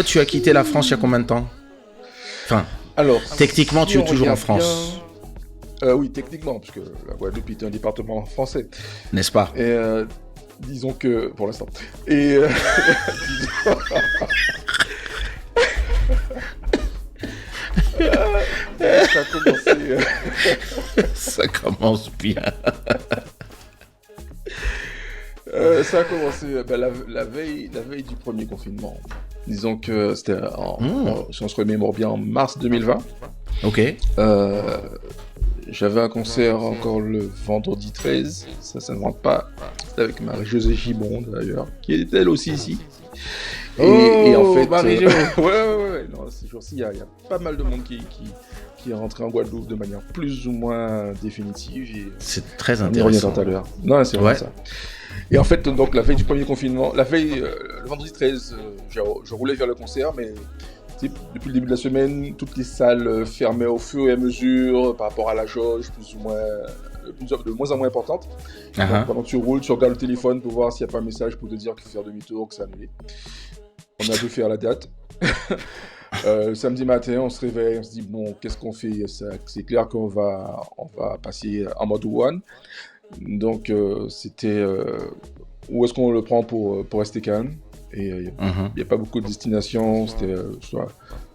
tu as quitté la France il y a combien de temps? Enfin, Alors, techniquement, si tu es on toujours en regarde France, oui, techniquement, parce que la Guadeloupe est un département français. n'est-ce pas? Et disons que, pour l'instant. Et disons- ça a commencé. Ça commence bien. Ça a commencé la veille du premier confinement. Disons que c'était, si on se remémore bien, en mars 2020. Ok. J'avais un concert encore le vendredi 13, ça ne manque pas. C'était avec Marie-Josée Gibon d'ailleurs, qui était elle aussi ici. Et en fait, Marie-Jo. ouais, non, ces jours-ci, il y a pas mal de monde qui est rentré en Guadeloupe de manière plus ou moins définitive. Et C'est très on y reviendra intéressant. tout à l'heure. Non, c'est vraiment Ouais. ça. Et en fait, donc la veille du premier confinement, le vendredi 13, je roulais vers le concert, mais tu sais, depuis le début de la semaine, toutes les salles fermaient au fur et à mesure par rapport à la jauge, plus ou moins, de moins en moins importante. Donc, Uh-huh. pendant que tu roules, tu regardes le téléphone pour voir s'il n'y a pas un message pour te dire qu'il faut faire demi-tour, que c'est annulé. On a fait à la date. Samedi matin, on se réveille, on se dit bon, qu'est-ce qu'on fait? C'est clair qu'on va passer en mode one. Donc c'était où est-ce qu'on le prend pour rester calme? Et il n'y a pas beaucoup de destinations, c'était soit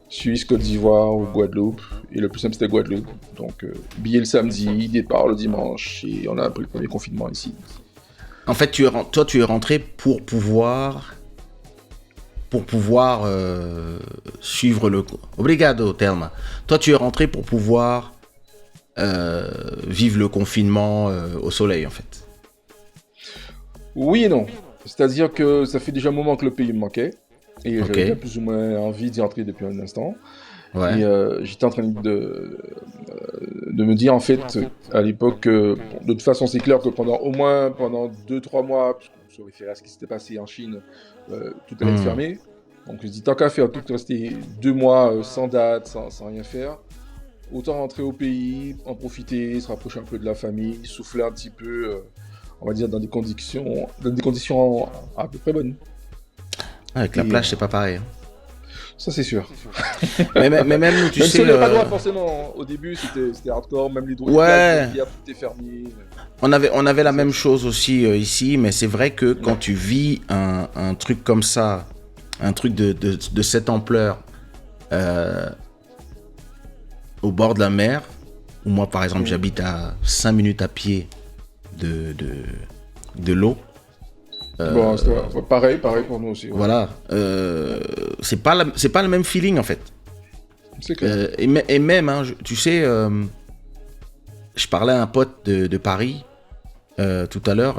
Suisse, Côte d'Ivoire ou Guadeloupe. Et le plus simple c'était Guadeloupe. Donc billet le samedi, départ le dimanche, et on a pris le premier confinement ici. En fait, tu es rentré pour pouvoir suivre le... Obrigado, Thelma. Toi, tu es rentré pour pouvoir vivre le confinement au soleil, en fait. Oui et non. C'est-à-dire que ça fait déjà un moment que le pays me manquait. Et Ok. j'avais déjà plus ou moins envie d'y entrer depuis un instant. Ouais. Et j'étais en train de me dire, en fait, à l'époque, de toute façon, c'est clair que pendant 2-3 mois, puisqu'on se référait à ce qui s'était passé en Chine, tout allait être fermé. Donc je me dis, tant qu'à faire, tout rester 2 mois sans date, sans rien faire, autant rentrer au pays, en profiter, se rapprocher un peu de la famille, souffler un petit peu, on va dire, dans des conditions à peu près bonnes. Avec la plage, c'est pas pareil. Hein. Ça, c'est sûr. mais même nous, tu Même sais... si on n'avait pas le droit forcément, au début, c'était hardcore, même les droits Ouais. de tout est fermé. On avait la même chose aussi ici, mais c'est vrai que quand tu vis un truc comme ça, un truc de cette ampleur, au bord de la mer, où moi par exemple j'habite à 5 minutes à pied de l'eau. Bon, c'est pareil pour nous aussi. Ouais. Voilà, c'est pas le même feeling en fait. C'est clair. Et même, hein, tu sais, je parlais à un pote de Paris tout à l'heure,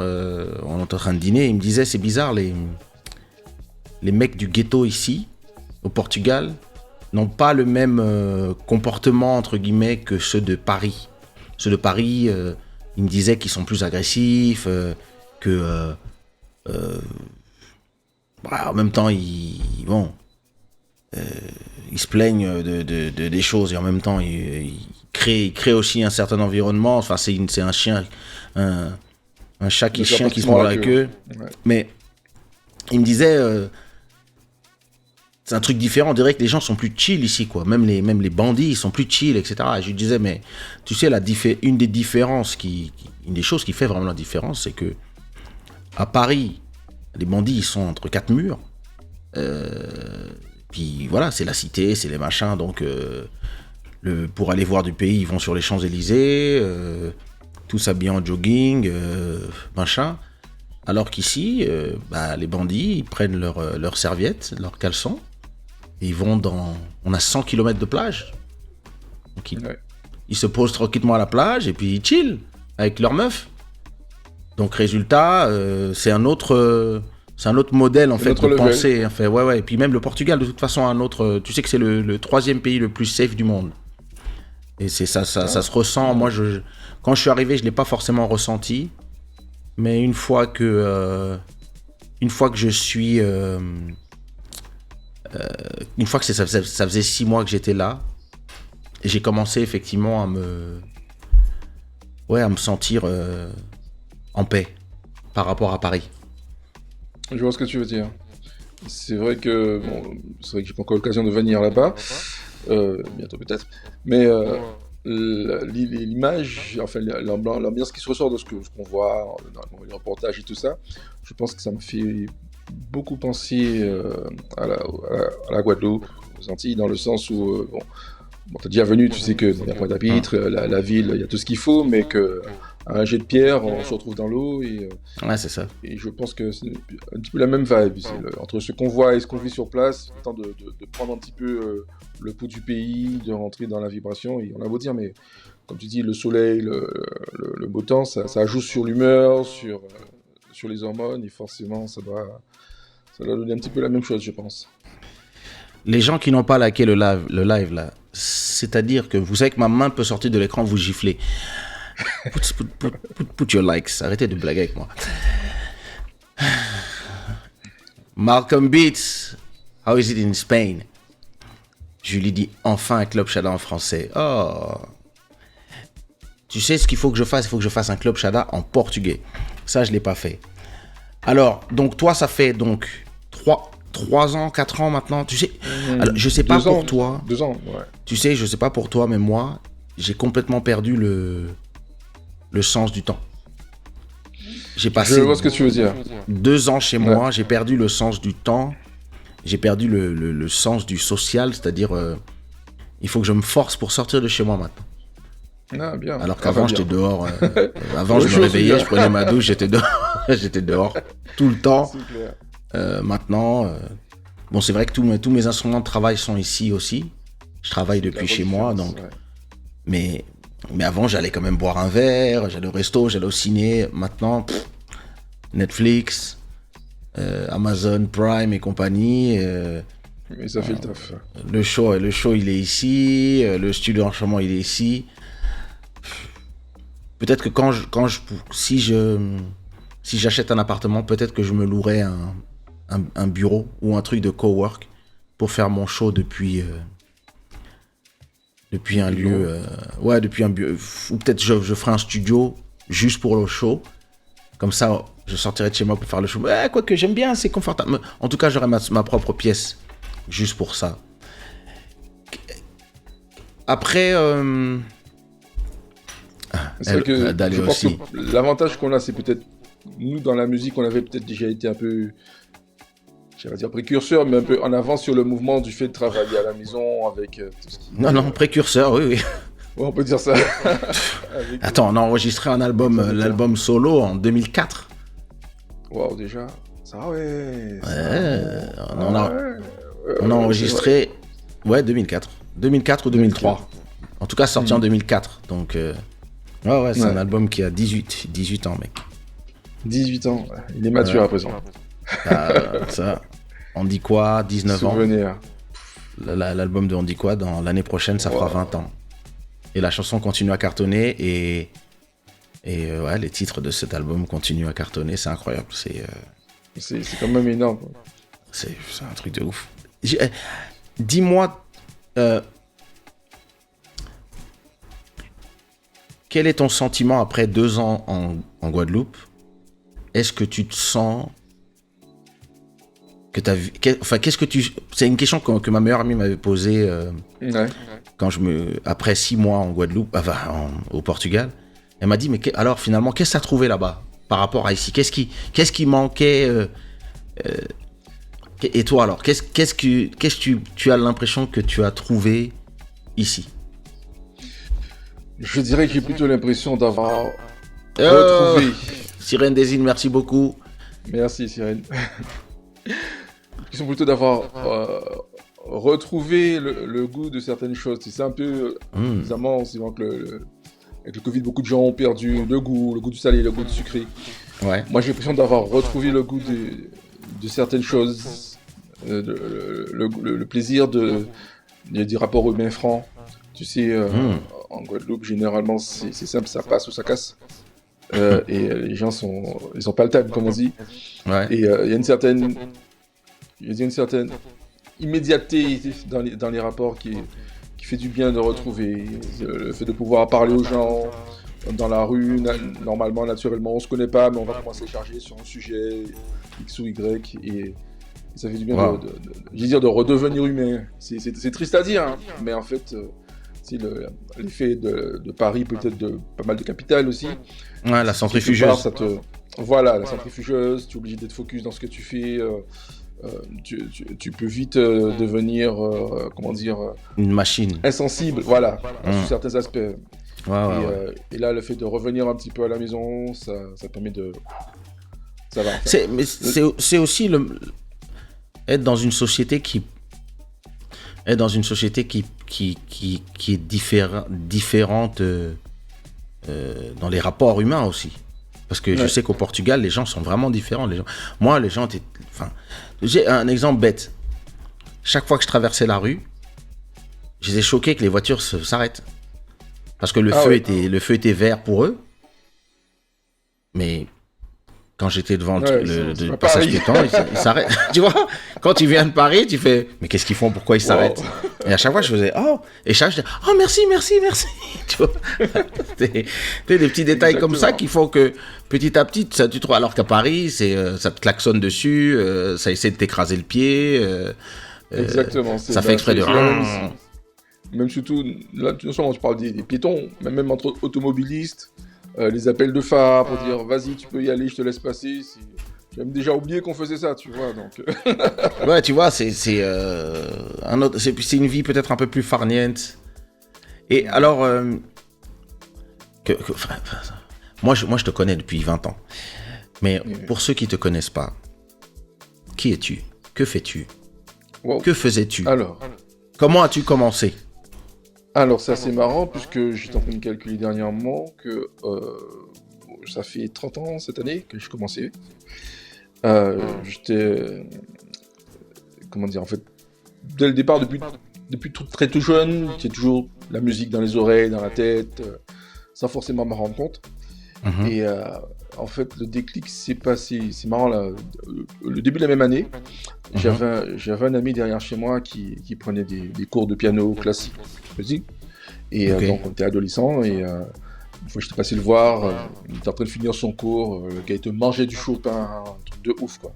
on était en train de dîner, il me disait c'est bizarre, les mecs du ghetto ici, au Portugal, n'ont pas le même comportement entre guillemets que ceux de Paris. Ceux de Paris, il me disait qu'ils sont plus agressifs, que en même temps ils se plaignent des choses et en même temps ils créent aussi un certain environnement. Enfin c'est un chien, un chat qui se mord la queue. Ouais. Mais il me disait c'est un truc différent, on dirait que les gens sont plus chill ici, quoi. Même les bandits, ils sont plus chill, etc. Et je lui disais, mais tu sais, une des choses qui fait vraiment la différence, c'est que à Paris, les bandits, ils sont entre 4 murs. Puis voilà, c'est la cité, c'est les machins. Donc, pour aller voir du pays, ils vont sur les Champs-Élysées, tous habillés en jogging, machin. Alors qu'ici, les bandits, ils prennent leurs serviettes, leurs caleçons, et ils vont on a 100 km de plage. Donc ils se posent tranquillement à la plage et puis ils chillent avec leurs meufs. Donc résultat, c'est un autre modèle en fait de pensée. En fait. Ouais. Et puis même le Portugal, de toute façon, tu sais que c'est le 3e pays le plus safe du monde. Et c'est ça se ressent. Moi, quand je suis arrivé, je l'ai pas forcément ressenti. Mais une fois que je suis... une fois que ça faisait 6 mois que j'étais là, j'ai commencé effectivement à me sentir en paix par rapport à Paris. Je vois ce que tu veux dire. C'est vrai que j'ai pas encore l'occasion de venir là-bas, bientôt peut-être, mais l'image, enfin l'ambiance qui se ressort de ce qu'on voit dans les reportages et tout ça, je pense que ça me fait beaucoup penser à la Guadeloupe, aux Antilles, dans le sens où t'es déjà venu, tu sais que la Pointe-à-Pitre, la ville, il y a tout ce qu'il faut, mais que à un jet de pierre, on se retrouve dans l'eau Ouais, c'est ça. et je pense que c'est un petit peu la même vibe. Entre ce qu'on voit et ce qu'on vit sur place, le temps de prendre un petit peu le pouls du pays, de rentrer dans la vibration. Et on a beau dire, mais comme tu dis, le soleil, le beau temps, ça joue sur l'humeur, sur les hormones, et forcément, ça doit donner un petit peu la même chose, je pense. Les gens qui n'ont pas liké le live là, c'est-à-dire que vous savez que ma main peut sortir de l'écran, vous gifler. Put your likes. Arrêtez de blaguer avec moi. Malcolm Beats, how is it in Spain? Je lui dis enfin un Club Shada en français. Oh. Tu sais ce qu'il faut que je fasse? Il faut que je fasse un Club Shada en portugais. Ça, je ne l'ai pas fait. Alors, donc toi, ça fait donc 3 ans, 4 ans maintenant. Tu sais, alors, je sais pas pour toi. 2 ans, ouais. Tu sais, je sais pas pour toi, mais moi, j'ai complètement perdu le sens du temps. J'ai passé Je vois ce que tu veux dire. 2 ans chez moi, j'ai perdu le sens du temps, j'ai perdu le sens du social, c'est-à-dire il faut que je me force pour sortir de chez moi maintenant. Ah, bien. Alors qu'avant j'étais dehors, avant je me réveillais, je prenais ma douche, j'étais dehors, j'étais dehors tout le temps. C'est clair. Maintenant, bon c'est vrai que tous mes instruments de travail sont ici aussi. Je travaille depuis chez moi, donc. Ouais. Mais avant, j'allais quand même boire un verre, j'allais au resto, j'allais au ciné. Maintenant, Netflix, Amazon Prime et compagnie. Mais ça fait le taf. Le show, il est ici. Le studio d'enregistrement, il est ici. Peut-être que si j'achète un appartement, peut-être que je me louerai un bureau ou un truc de cowork pour faire mon show depuis un lieu, depuis un bureau, ou peut-être je ferai un studio juste pour le show, comme ça je sortirai de chez moi pour faire le show, quoique j'aime bien, c'est confortable, en tout cas j'aurai ma propre pièce, juste pour ça. Après, c'est vrai que d'aller je pense aussi. que l'avantage qu'on a, c'est peut-être, nous dans la musique, on avait peut-être déjà été un peu, je vais dire précurseur, mais un peu en avance sur le mouvement du fait de travailler à la maison avec tout ce qui... Non, précurseur, oui. Ouais, on peut dire ça. Attends, on a enregistré l'album solo en 2004. Waouh, déjà. Ça, ouais. On a enregistré, 2004. 2004 ou 2003. En tout cas, sorti en 2004. Donc, c'est un album qui a 18 ans, mec. 18 ans, il est mature à présent. Ça, on dit quoi, 19 Souvenir. ans. L'album de On dit quoi, dans l'année prochaine, ça fera 20 ans. Et la chanson continue à cartonner et les titres de cet album continuent à cartonner, c'est incroyable. C'est quand même énorme. C'est un truc de ouf. Dis-moi, quel est ton sentiment après 2 ans en Guadeloupe? Est-ce que tu te sens que t'as vu, qu'est-ce que tu... C'est une question que ma meilleure amie m'avait posée après 6 mois en Guadeloupe, au Portugal. Elle m'a dit, mais alors finalement, qu'est-ce que t'as trouvé là-bas par rapport à ici? Qu'est-ce qui manquait et toi alors, qu'est-ce que tu as l'impression que tu as trouvé ici? Je dirais que j'ai plutôt l'impression d'avoir retrouvé... Sirène des îles, merci beaucoup. Merci Sirène. Ils sont plutôt d'avoir retrouvé le goût de certaines choses. C'est un peu bizarrement, c'est vrai que avec le Covid, beaucoup de gens ont perdu le goût du salé, le goût du sucré. Ouais. Moi, j'ai l'impression d'avoir retrouvé le goût de certaines choses, le plaisir du rapport humain franc. Tu sais, en Guadeloupe, généralement, c'est simple, ça passe ou ça casse. Et les gens ils sont pas le time, comme on dit. Ouais. Et il y a une certaine immédiateté dans les rapports qui fait du bien de retrouver. Le fait de pouvoir parler aux gens dans la rue, normalement, naturellement, on se connaît pas, mais on va commencer à échanger sur un sujet X ou Y. Ça fait du bien Wow. je veux dire, de redevenir humain. C'est triste à dire, hein, mais en fait, si l'effet de Paris, peut-être de pas mal de capitales aussi, Ouais, la c'est que quelque part, centrifugeuse. ça te... Voilà, la centrifugeuse, tu es obligé d'être focus dans ce que tu fais, tu peux vite devenir, comment dire, Une machine. insensible, voilà, sur Hum. certains aspects. Ouais, ouais, ouais. Et là, le fait de revenir un petit peu à la maison, ça permet de... Ça va, en fait. Mais c'est aussi être dans une société être dans une société qui est différente dans les rapports humains aussi. Parce que je Ouais. sais qu'au Portugal, les gens sont vraiment différents. Moi, les gens étaient... Enfin, j'ai un exemple bête. Chaque fois que je traversais la rue, j'étais choqué que les voitures s'arrêtent. Parce que Ah ouais. le feu était vert pour eux. Mais quand j'étais devant Ouais, le c'est pas passage pareil. piéton, ils s'arrêtent. Tu vois, quand tu viens de Paris, tu fais, mais qu'est-ce qu'ils font? Pourquoi ils s'arrêtent? Et à chaque fois, je faisais, oh, et chaque fois, je disais, oh, merci, merci, merci. Tu vois, des petits détails comme ça Exactement. qui font que petit à petit, ça, tu trouves, alors qu'à Paris, ça te klaxonne dessus, ça essaie de t'écraser le pied, Exactement. ça fait exprès de... C'est la même ici. Même surtout, là, tu sais, tu parles des piétons, mais même entre automobilistes, les appels de phare pour dire vas-y, tu peux y aller, je te laisse passer. J'ai même déjà oublié qu'on faisait ça, tu vois. Donc, Ouais, tu vois, c'est un autre, c'est une vie peut-être un peu plus farniente. Et alors, enfin, moi, je te connais depuis 20 ans. Mais pour ceux qui te connaissent pas, qui es-tu? Que fais-tu? wow. Que faisais-tu? Alors, Comment as-tu commencé? c'est assez marrant, puisque j'étais en train de calculer dernièrement que ça fait 30 ans cette année que j'ai commencé. J'étais, comment dire, en fait, dès le départ, depuis très tout jeune, j'ai toujours la musique dans les oreilles, dans la tête, sans forcément m'en rendre compte. Mhm. Et en fait, le déclic s'est passé, c'est marrant, là, le début de la même année, j'avais un ami derrière chez moi qui prenait des cours de piano classique, musique. Et Ok. donc, on était adolescents, et une fois j'étais passé le voir, il était en train de finir son cours, le gars il te mangeait du Chopin, un truc de ouf, quoi.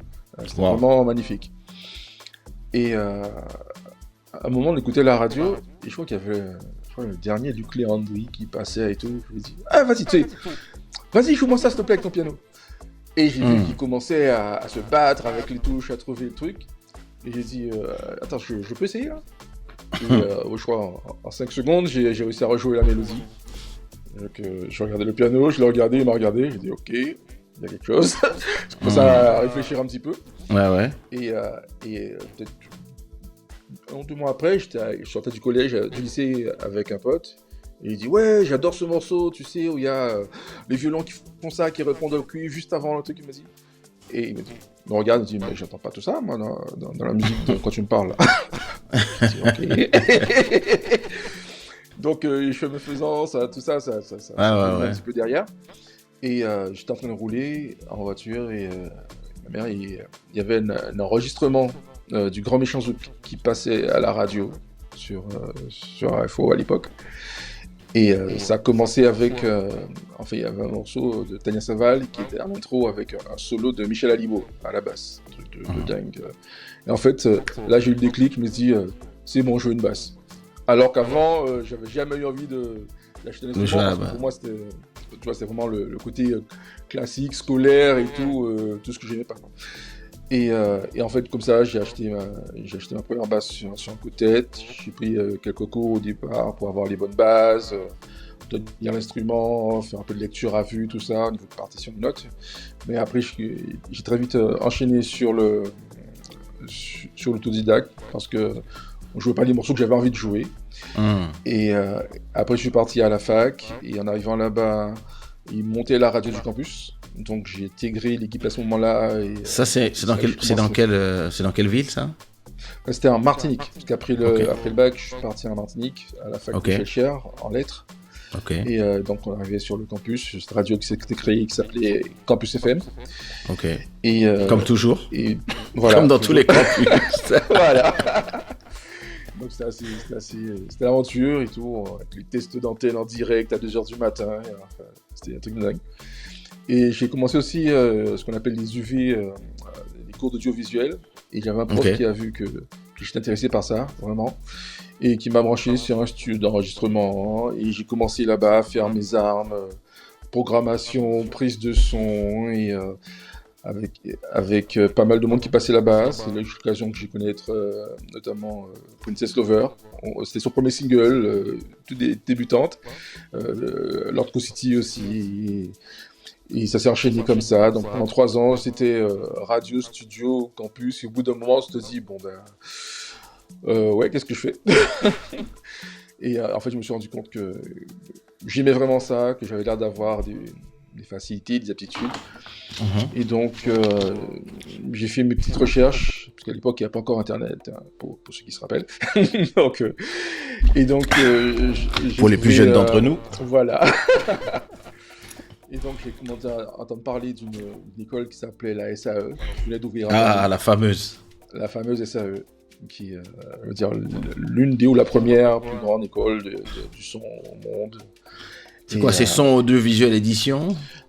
C'était Wow. vraiment magnifique. Et à un moment, on écoutait la radio, et je crois qu'il y avait le dernier du Cléandry qui passait et tout. Je lui ai dit, ah, vas-y, tu sais, vas-y, joue-moi ça, s'il te plaît, avec ton piano. Et j'ai vu qu'il commençait à se battre avec les touches, à trouver le truc. Et j'ai dit, attends, je peux essayer là? Et je crois en 5 secondes, j'ai réussi à rejouer la mélodie. Donc, je regardais le piano, je l'ai regardé, il m'a regardé, j'ai dit, ok, il y a quelque chose. J'ai commencé à réfléchir un petit peu. Ouais, ouais. Et peut-être 1 ou 2 mois après, je sortais du collège, du lycée avec un pote. Et il dit, ouais, j'adore ce morceau, tu sais, où il y a les violons qui font ça, qui répondent au cuivre juste avant le truc, il m'a dit. Et il me dit, il me regarde, il me dit, mais j'entends pas tout ça, moi, dans la musique, quand tu me parles. Je dis, ok. Donc, chemin faisant, tout ça ouais. un petit peu derrière. Et j'étais en train de rouler en voiture, et ma mère, il y avait un enregistrement du Grand Méchant Zouk qui passait à la radio sur RFO à l'époque. Et ça a commencé avec, enfin, il y avait un morceau de Tania Saval qui était en intro avec un solo de Michel Alibo à la basse, un truc de dingue. Et en fait, là j'ai eu le déclic, je me suis dit, c'est bon, je veux une basse. Alors qu'avant, j'avais jamais eu envie d'acheter un instrument, parce que pour moi c'était, tu vois, c'était vraiment le côté classique, scolaire et tout ce que j'aimais pas, quoi. Et en fait, comme ça, j'ai acheté ma première basse sur un coup de tête. J'ai pris quelques cours au départ pour avoir les bonnes bases, tenir l'instrument, faire un peu de lecture à vue, tout ça, au niveau de partition de notes. Mais après, j'ai très vite enchaîné sur l'autodidacte, parce que on jouait pas les morceaux que j'avais envie de jouer. Et après, je suis parti à la fac, et en arrivant là-bas, ils montaient la radio du campus. Donc j'ai intégré l'équipe à ce moment-là. Et, ça, c'est dans quelle ville, ça? C'était en Martinique, parce qu'après le bac, je suis parti en Martinique, à la fac de Chelchière, en lettres. Et donc on arrivait sur le campus, cette radio qui s'était créée, qui s'appelait Campus FM. Ok. Et, comme toujours. Et, voilà, comme dans tous les campus. Voilà. Donc c'était l'aventure et tout, avec les tests d'antenne en direct à 2h du matin. Enfin, c'était un truc de dingue. Et j'ai commencé aussi ce qu'on appelle les UV, les cours d'audiovisuel. Et j'avais un prof qui a vu que j'étais intéressé par ça, vraiment, et qui m'a branché sur un studio d'enregistrement. Et j'ai commencé là-bas à faire mes armes, programmation, prise de son, et avec pas mal de monde qui passait là-bas. C'est l'occasion que j'ai connaître notamment Princess Lover. C'était son premier single, toute débutante. Lord Co City aussi. Et ça s'est enchaîné comme ça. Donc pendant 3 ans, c'était radio, studio, campus. Et au bout d'un moment, on se dit, bon ben, ouais, qu'est-ce que je fais? Et en fait, je me suis rendu compte que j'aimais vraiment ça, que j'avais l'air d'avoir des facilités, des aptitudes. Et donc, j'ai fait mes petites recherches, parce qu'à l'époque, il n'y a pas encore Internet, hein, pour ceux qui se rappellent. Donc, pour les plus jeunes d'entre nous. Voilà. Et donc, j'ai commencé à entendre parler d'une école qui s'appelait la SAE, qui venait d'ouvrir. La fameuse. La fameuse SAE, qui est, je veux dire, l'une des ou la première plus grande école du son au monde. C'est quoi, c'est son audiovisuel édition?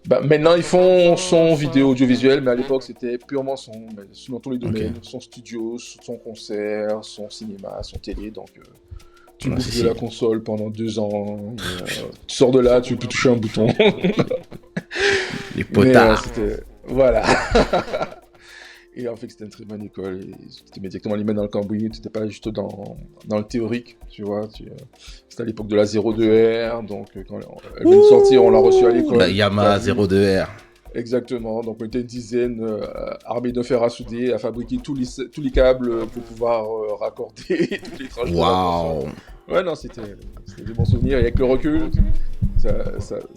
Maintenant, ils font son vidéo audiovisuel, mais à l'époque, c'était purement son, dans tous les domaines. Son studio, son concert, son cinéma, son télé. Donc, tu bouffes de la console pendant 2 ans. Tu sors de là, tu peux toucher un bouton. Les potards. Voilà. Et en fait, c'était une très bonne école. Tu mets directement les mains dans le cambouis. Tu n'étais pas juste dans le théorique, tu vois. C'était à l'époque de la 02R. Donc, quand elle vient de sortir, on l'a reçue à l'école. La Yamaha 02R. Exactement. Donc, on était une dizaine armés de fer à souder, à fabriquer tous les câbles pour pouvoir raccorder tous les tranches. Waouh. Ouais, non, c'était des bons souvenirs. Et avec le recul, ça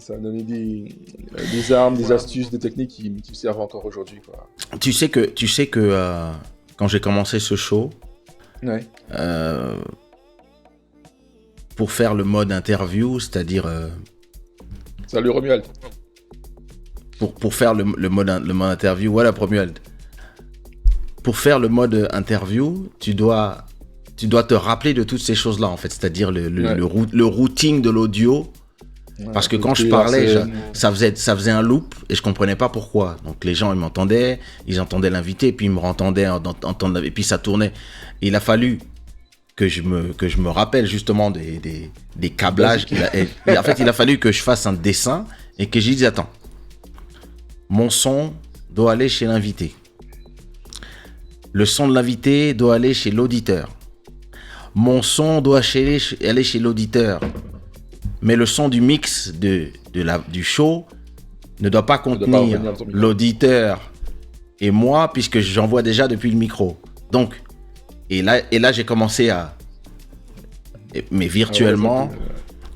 a donné des armes, des astuces, des techniques qui me servent encore aujourd'hui, quoi. Tu sais que quand j'ai commencé ce show, ouais. Pour faire le mode interview, c'est-à-dire... Salut Romuald. Pour faire le mode interview, voilà Romuald. Pour faire le mode interview, tu dois te rappeler de toutes ces choses-là, en fait, c'est-à-dire le routing de l'audio. Ouais, parce que quand je parlais, ça faisait un loop et je comprenais pas pourquoi. Donc les gens, ils entendaient l'invité, puis ils me entendaient, et puis ça tournait. Et il a fallu que je me rappelle justement des câblages. En fait, il a fallu que je fasse un dessin et que je dise, attends, mon son doit aller chez l'invité. Le son de l'invité doit aller chez l'auditeur. Mon son doit aller chez l'auditeur. Mais le son du mix du show ne doit pas contenir l'auditeur et moi, puisque j'envoie déjà depuis le micro. Donc, et là j'ai commencé mais virtuellement,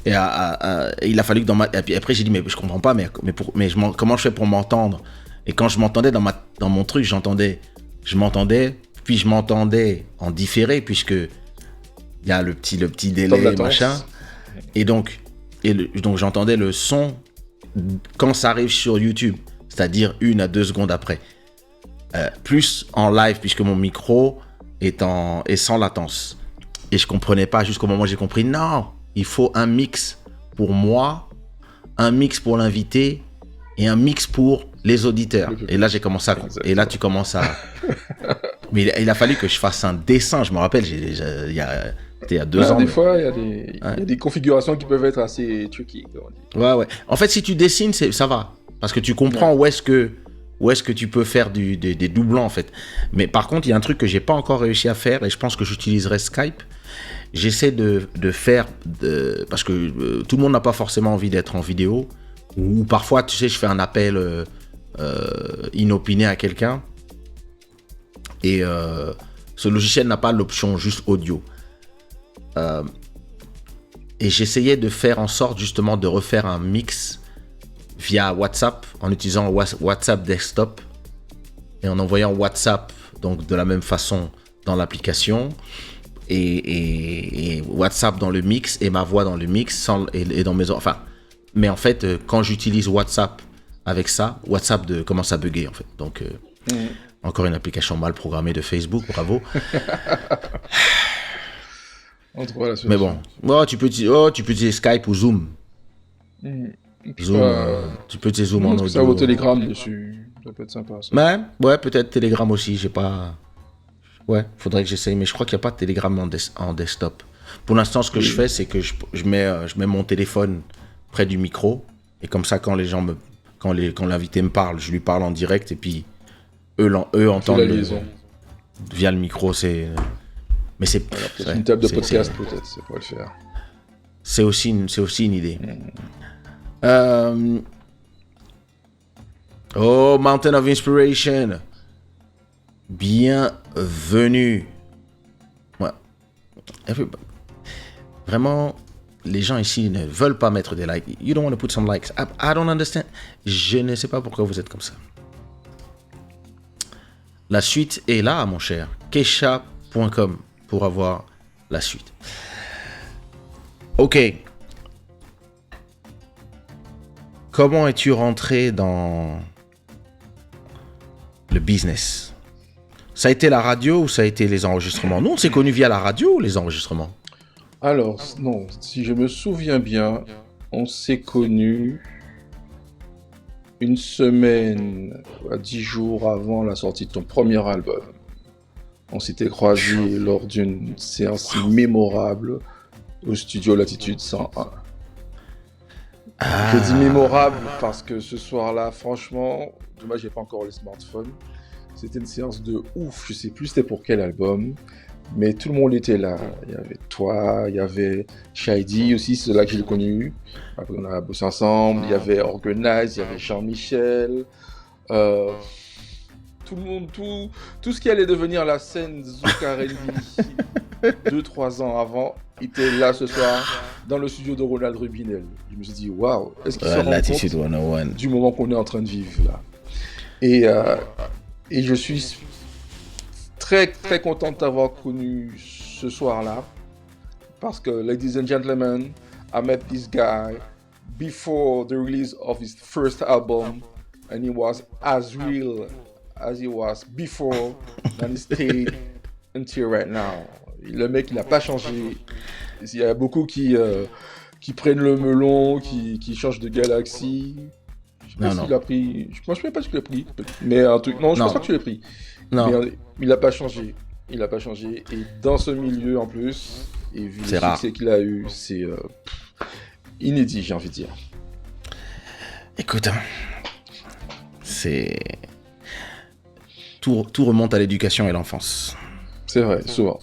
et il a fallu que et puis après j'ai dit, mais je comprends pas, comment je fais pour m'entendre? Et quand je m'entendais dans mon truc, je m'entendais, puis je m'entendais en différé, puisque il y a le petit délai, machin. Et donc j'entendais le son quand ça arrive sur YouTube, c'est-à-dire 1 à 2 secondes après. Plus en live, puisque mon micro est sans latence. Et je comprenais pas jusqu'au moment où j'ai compris, non, il faut un mix pour moi, un mix pour l'invité et un mix pour les auditeurs. Et là, j'ai commencé à... Et là, tu commences à... Mais il a fallu que je fasse un dessin, je me rappelle, il y a 2 ans. Des fois, il y a des configurations qui peuvent être assez tricky. Ouais. En fait, si tu dessines, ça va. Parce que tu comprends où est-ce que tu peux faire des doublons, en fait. Mais par contre, il y a un truc que j'ai pas encore réussi à faire, et je pense que j'utiliserai Skype. J'essaie de faire... parce que tout le monde n'a pas forcément envie d'être en vidéo. Ou parfois, tu sais, je fais un appel inopiné à quelqu'un. Et ce logiciel n'a pas l'option juste audio. Et j'essayais de faire en sorte justement de refaire un mix via WhatsApp en utilisant WhatsApp Desktop et en envoyant WhatsApp donc de la même façon dans l'application et WhatsApp dans le mix et ma voix dans le mix et dans mes... Enfin, mais en fait, quand j'utilise WhatsApp avec ça, WhatsApp commence à bugger en fait. Donc, encore une application mal programmée de Facebook, bravo. Mais bon, tu peux utiliser Skype ou Zoom. Zoom, tu peux utiliser Zoom en audio. Ça vaut Telegram dessus, ça peut être sympa. Ça. Ouais, peut-être Telegram aussi, j'ai pas Ouais, faudrait que j'essaye, mais je crois qu'il n'y a pas de Telegram en desktop. Pour l'instant, ce que je fais, c'est que je mets mon téléphone près du micro, et comme ça, quand quand l'invité me parle, je lui parle en direct, et puis eux C'est la entendent liaison. via le micro. Mais c'est Voilà, peut-être ouais, une table de c'est- podcast, peut-être, ça pourrait le faire. c'est aussi une idée. Euh, Oh, Mountain of Inspiration. Bienvenue. Ouais. Vraiment, les gens ici ne veulent pas mettre des likes. You don't want to put some likes. I don't understand. Je ne sais pas pourquoi vous êtes comme ça. La suite est là, mon cher. Kesha.com pour avoir la suite. Ok. Comment es-tu rentré dans le business? Ça a été la radio ou ça a été les enregistrements? Nous, on s'est connus via la radio ou les enregistrements? Alors, non, si je me souviens bien, on s'est connus une semaine à 10 jours avant la sortie de ton premier album. On s'était croisés lors d'une séance mémorable au studio Latitude 101. Je dis mémorable parce que ce soir-là, franchement, dommage, j'ai pas encore les smartphones. C'était une séance de ouf. Je sais plus c'était pour quel album, mais tout le monde était là. Il y avait toi, il y avait Shady aussi, c'est là que je l'ai connu. Après, on a bossé ensemble. Il y avait Organize, il y avait Jean-Michel. Tout le monde, tout ce qui allait devenir la scène Zouk R&B 2-3 ans avant était là ce soir dans le studio de Ronald Rubinel. Je me suis dit, waouh, est-ce qu'il se rend Latitude compte 101. du moment qu'on est en train de vivre là? Et je suis très très content de t'avoir connu ce soir-là parce que, ladies and gentlemen, I met this guy before the release of his first album and he was as real as he was before and he stayed until right now. Le mec, il n'a pas changé. Il y a beaucoup qui prennent le melon, qui changent de galaxie. Je sais pas s'il a pris. Je pense pas que tu l'as pris. Mais un truc. Non, je pense pas que tu l'as pris. Non. Mais il n'a pas changé. Il n'a pas changé. Et dans ce milieu en plus, et vu le succès qu'il a eu, c'est inédit, j'ai envie de dire. Écoute, c'est. Tout remonte à l'éducation et l'enfance. C'est vrai, souvent.